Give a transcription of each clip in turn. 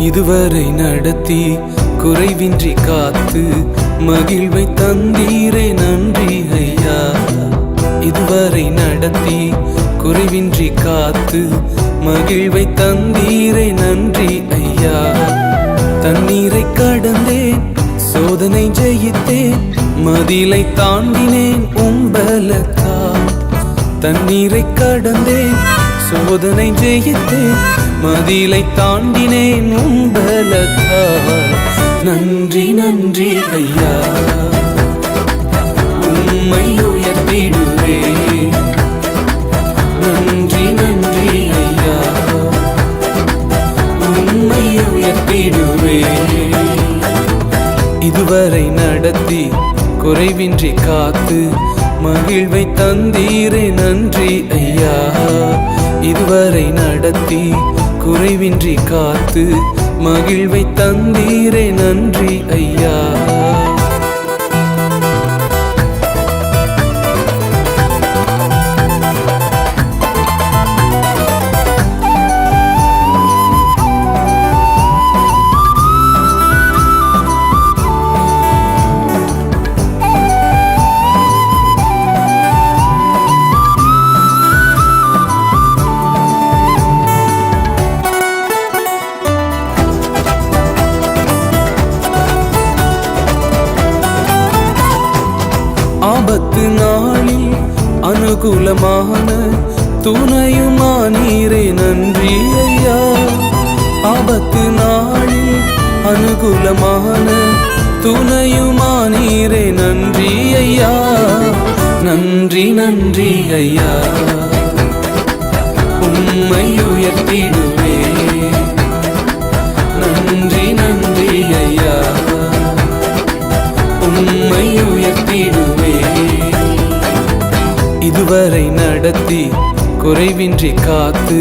இதுவரை நடத்தி குறைவின்றி காத்து மகிழ்வை தந்தீரே நன்றி ஐயா. இதுவரை நடத்தி குறைவின்றி காத்து மகிழ்வை தந்தீரே நன்றி ஐயா. தண்ணீரை கடந்தேன், சோதனை ஜெயித்தேன், மதிலை தாண்டினேன் உம்பலத்தால். தண்ணீரை கடந்தேன், சோதனை ஜெயித்தேன், மதிலை தாண்டினேன் உம்பலத்தால். நன்றி நன்றி ஐயா, உம்மை உயர்த்திடுவே. நன்றி நன்றி ஐயா, உம்மை உயர்த்திடுவே. இதுவரை நடத்தி குறைவின்றி காத்து மகிழ்வை தந்தீரே நன்றி ஐயா. இதுவரை நடத்தி குறைவின்றி காத்து மகிழ்வை தந்தீரே நன்றி ஐயா. ஆபத்து நாளில் அனுகூலமான துணையுமானீரே நன்றி ஐயா. ஆபத்து நாளில் அனுகூலமான துணையுமானீரே நன்றி ஐயா. நன்றி நன்றி ஐயா, உம்மை உயர்த்திடுவே. நன்றி நன்றி ஐயா, உம்மை உயர்த்திடுவே. இதுவரை நடத்தி குறைவின்றி காத்து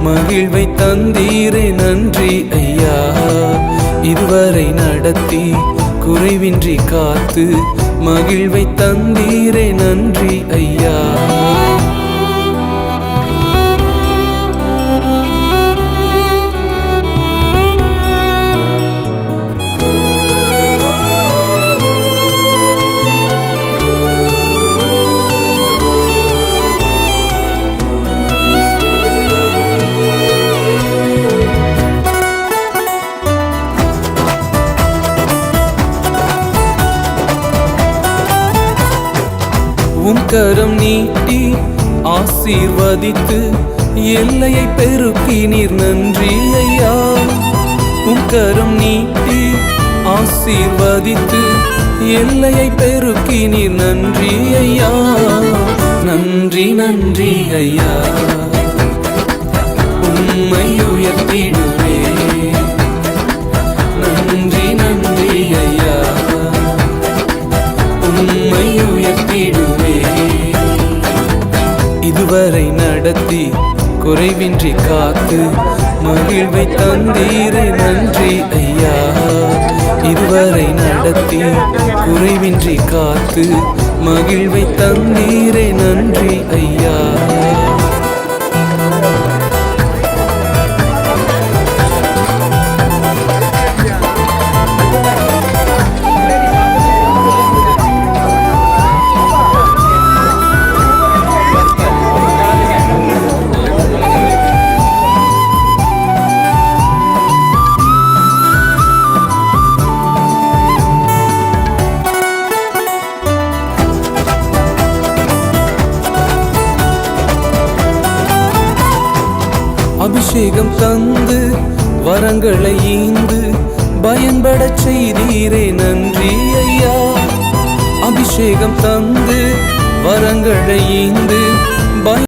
மகிழ்வை தந்தீரே நன்றி ஐயா. இதுவரை நடத்தி குறைவின்றி காத்து மகிழ்வை தந்தீரே நன்றி ஐயா. உம் கரம் நீட்டி ஆசீர்வதித்து எல்லையை பெருக்கினீர் நன்றி ஐயா. உம் கரம் நீட்டி ஆசீர்வதித்து எல்லையை பெருக்கினீர் நன்றி ஐயா. நன்றி நன்றி ஐயா, உம்மை உயர்த்திடுவே. நன்றி நன்றி ஐயா, உம்மை உயர்த்திடுவே. இதுவரை நடத்தி குறைவின்றி காத்து மகிழ்வை தந்தீரே நன்றி ஐயா. இதுவரை நடத்தி குறைவின்றி காத்து மகிழ்வை தந்தீரே நன்றி ஐயா. அபிஷேகம் தந்து வரங்களை ஈந்து பயன்படச் செய்தீரே நன்றி ஐயா. அபிஷேகம் தந்து வரங்களை ஈந்து